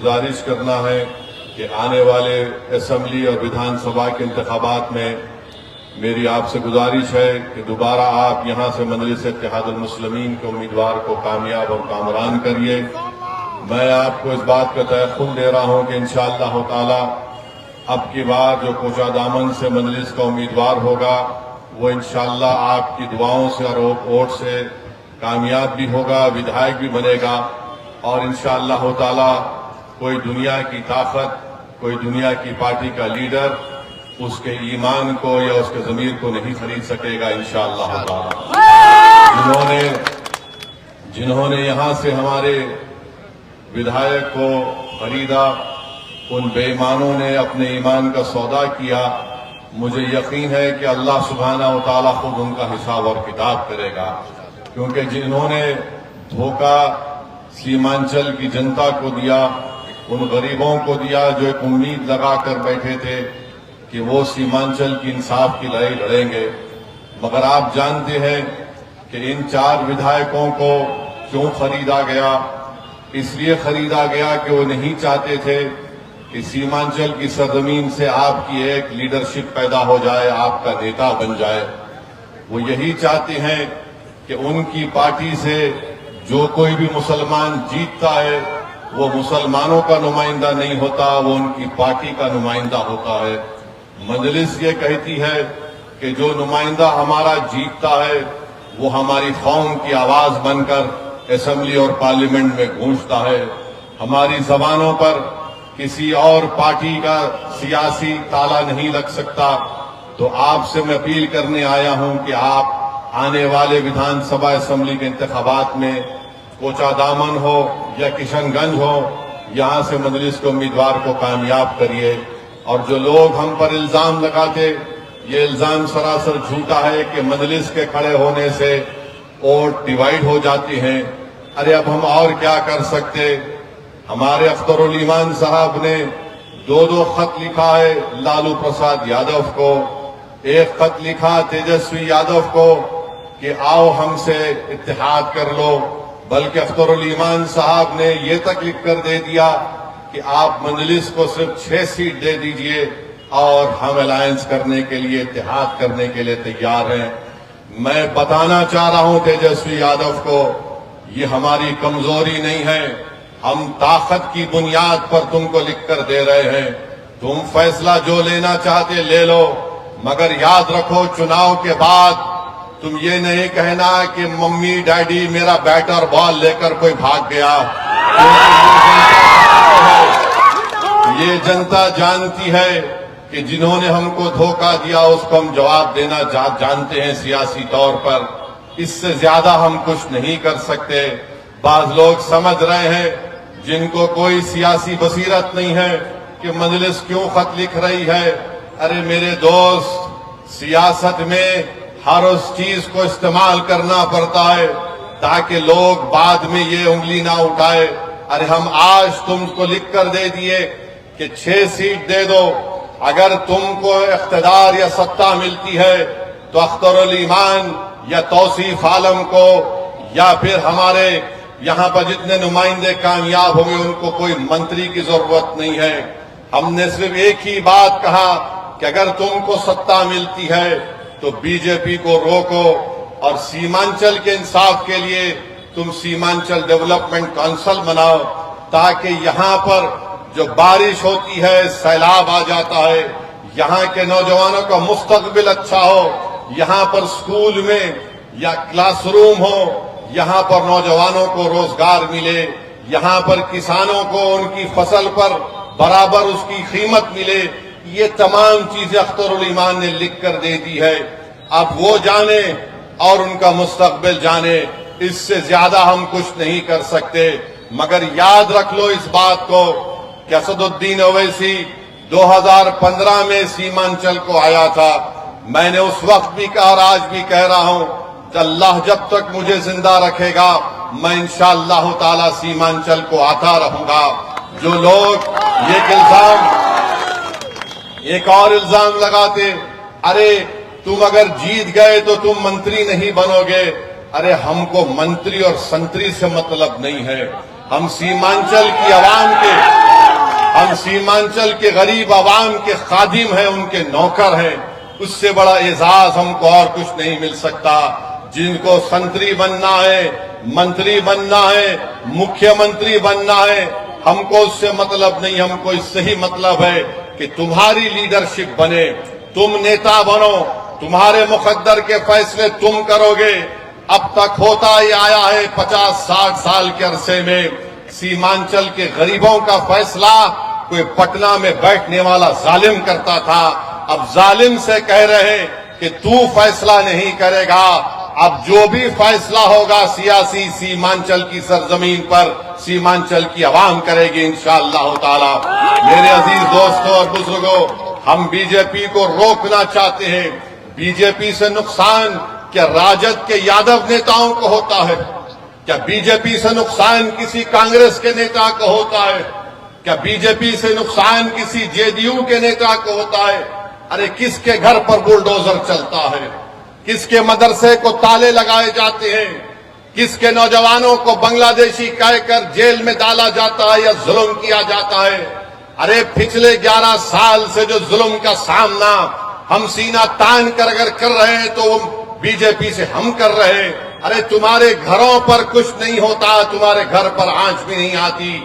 गुजारिश करना है कि आने वाले असम्बली और विधानसभा के इंतखाबात में मेरी आपसे गुजारिश है कि दोबारा आप यहाँ से मजलिस इत्तेहादुल मुस्लिमीन के उम्मीदवार को कामयाब और कामरान करिए। मैं आपको इस बात का तयक़ुन दे रहा हूँ कि इंशाअल्लाह ताला अब की बार जो कोचा दामन से मजलिस का उम्मीदवार होगा वो इंशाअल्लाह आपकी दुआओं से और वोट से कामयाब भी होगा, विधायक भी बनेगा और इंशाअल्लाह ताला कोई दुनिया की ताकत, कोई दुनिया की पार्टी का लीडर उसके ईमान को या उसके ज़मीर को नहीं खरीद सकेगा इंशाअल्लाह ताला। जिन्होंने यहाँ से हमारे विधायक को खरीदा, उन बेईमानों ने अपने ईमान का सौदा किया। मुझे यकीन है कि अल्लाह सुब्हानहू व तआला खुद उनका हिसाब और किताब करेगा, क्योंकि जिन्होंने धोखा सीमांचल की जनता को दिया, उन गरीबों को दिया जो एक उम्मीद लगा कर बैठे थे कि वो सीमांचल की इंसाफ की लड़ाई लड़ेंगे, मगर आप जानते हैं कि इन 4 विधायकों को क्यों खरीदा गया। इसलिए खरीदा गया कि वो नहीं चाहते थे कि सीमांचल की सरजमीन से आपकी एक लीडरशिप पैदा हो जाए, आपका नेता बन जाए। वो यही चाहते हैं कि उनकी पार्टी से जो कोई भी मुसलमान जीतता है वो मुसलमानों का नुमाइंदा नहीं होता, वो उनकी पार्टी का नुमाइंदा होता है। मजलिस ये कहती है कि जो नुमाइंदा हमारा जीतता है वो हमारी कौम की आवाज बनकर असेंबली और पार्लियामेंट में गूंजता है। हमारी जबानों पर किसी और पार्टी का सियासी ताला नहीं लग सकता। तो आपसे मैं अपील करने आया हूं कि आप आने वाले विधानसभा असेंबली के इंतखाबात में कोचा दामन हो या किशनगंज हो, यहां से मजलिस के उम्मीदवार को कामयाब करिए। और जो लोग हम पर इल्जाम लगाते, ये इल्जाम सरासर झूठा है कि मजलिस के खड़े होने से वोट डिवाइड हो जाते हैं। अरे अब हम और क्या कर सकते। हमारे अख्तरुल ईमान साहब ने 2 खत लिखा है लालू प्रसाद यादव को, एक खत लिखा तेजस्वी यादव को कि आओ हमसे इत्तेहाद कर लो, बल्कि अख्तरुल ईमान साहब ने ये तक लिख कर दे दिया कि आप मजलिस को सिर्फ 6 सीट दे दीजिए और हम अलायंस करने के लिए, इत्तेहाद करने के लिए तैयार हैं। मैं बताना चाह रहा हूं तेजस्वी यादव को, ये हमारी कमजोरी नहीं है, हम ताकत की बुनियाद पर तुमको लिख कर दे रहे हैं। तुम फैसला जो लेना चाहते ले लो, मगर याद रखो चुनाव के बाद तुम ये नहीं कहना कि मम्मी डैडी मेरा बैट और बॉल लेकर कोई भाग गया। ये जनता जानती है कि जिन्होंने हमको धोखा दिया उसको हम जवाब देना जानते हैं सियासी तौर पर। इससे ज्यादा हम कुछ नहीं कर सकते। बाज लोग समझ रहे हैं जिनको कोई सियासी बसीरत नहीं है कि मजलिस क्यों खत लिख रही है। अरे मेरे दोस्त, सियासत में हर उस चीज को इस्तेमाल करना पड़ता है ताकि लोग बाद में ये उंगली ना उठाए। अरे हम आज तुमको लिख कर दे दिए कि 6 सीट दे दो, अगर तुमको इख्तिदार या सत्ता मिलती है तो अख्तरुल ईमान या तौसीफ आलम को या फिर हमारे यहाँ पर जितने नुमाइंदे कामयाब होंगे उनको कोई मंत्री की जरूरत नहीं है। हमने सिर्फ एक ही बात कहा कि अगर तुमको सत्ता मिलती है तो बीजेपी को रोको और सीमांचल के इंसाफ के लिए तुम सीमांचल डेवलपमेंट काउंसिल बनाओ, ताकि यहाँ पर जो बारिश होती है, सैलाब आ जाता है, यहाँ के नौजवानों का मुस्तकबिल अच्छा हो, यहाँ पर स्कूल में या क्लासरूम हो, यहाँ पर नौजवानों को रोजगार मिले, यहाँ पर किसानों को उनकी फसल पर बराबर उसकी कीमत मिले। ये तमाम चीजें अख्तरुल ईमान ने लिख कर दे दी है। अब वो जाने और उनका मुस्तकबिल जाने, इससे ज्यादा हम कुछ नहीं कर सकते। मगर याद रख लो इस बात को कि असदुद्दीन ओवैसी 2015 में सीमांचल को आया था। मैंने उस वक्त भी कहा और आज भी कह रहा हूं कि अल्लाह जब तक मुझे जिंदा रखेगा मैं इंशाअल्लाह ताला सीमांचल को आता रहूंगा। जो लोग एक और इल्जाम लगाते, अरे तुम अगर जीत गए तो तुम मंत्री नहीं बनोगे। अरे हमको मंत्री और संतरी से मतलब नहीं है, हम सीमांचल की आवाम के ہم سیمانچل کے غریب عوام کے خادم ہیں، ان کے نوکر ہیں، اس سے بڑا اعزاز ہم کو اور کچھ نہیں مل سکتا۔ جن کو سنتری بننا ہے، منتری بننا ہے، مکھیہ منتری بننا ہے، ہم کو اس سے مطلب نہیں، ہم کو اس سے ہی مطلب ہے کہ تمہاری لیڈرشپ بنے، تم نیتا بنو، تمہارے مقدر کے فیصلے تم کرو گے۔ اب تک ہوتا ہی آیا ہے 50-60 سال کے عرصے میں، سیمانچل کے غریبوں کا فیصلہ کوئی پٹنہ میں بیٹھنے والا ظالم کرتا تھا۔ اب ظالم سے کہہ رہے ہیں کہ تو فیصلہ نہیں کرے گا، اب جو بھی فیصلہ ہوگا سیاسی سیمانچل کی سرزمین پر سیمانچل کی عوام کرے گی انشاءاللہ تعالی۔ میرے عزیز دوستوں اور بزرگوں، ہم بی جے پی کو روکنا چاہتے ہیں۔ بی جے پی سے نقصان کیا راجد کے یادو نیتاؤں کو ہوتا ہے؟ کیا بی جے پی سے نقصان کسی کانگریس کے نیتا کو ہوتا ہے؟ کیا بی جے پی سے نقصان کسی جے ڈی یو کے نیتا کو ہوتا ہے؟ ارے کس کے گھر پر بلڈوزر چلتا ہے؟ کس کے مدرسے کو تالے لگائے جاتے ہیں؟ کس کے نوجوانوں کو بنگلہ دیشی کہہ کر جیل میں ڈالا جاتا ہے یا ظلم کیا جاتا ہے؟ ارے پچھلے 11 سال سے جو ظلم کا سامنا ہم سینہ تان کر اگر کر رہے ہیں تو وہ بی جے پی سے ہم کر رہے ہیں۔ ارے تمہارے گھروں پر کچھ نہیں ہوتا، تمہارے گھر پر آنچ بھی نہیں آتی۔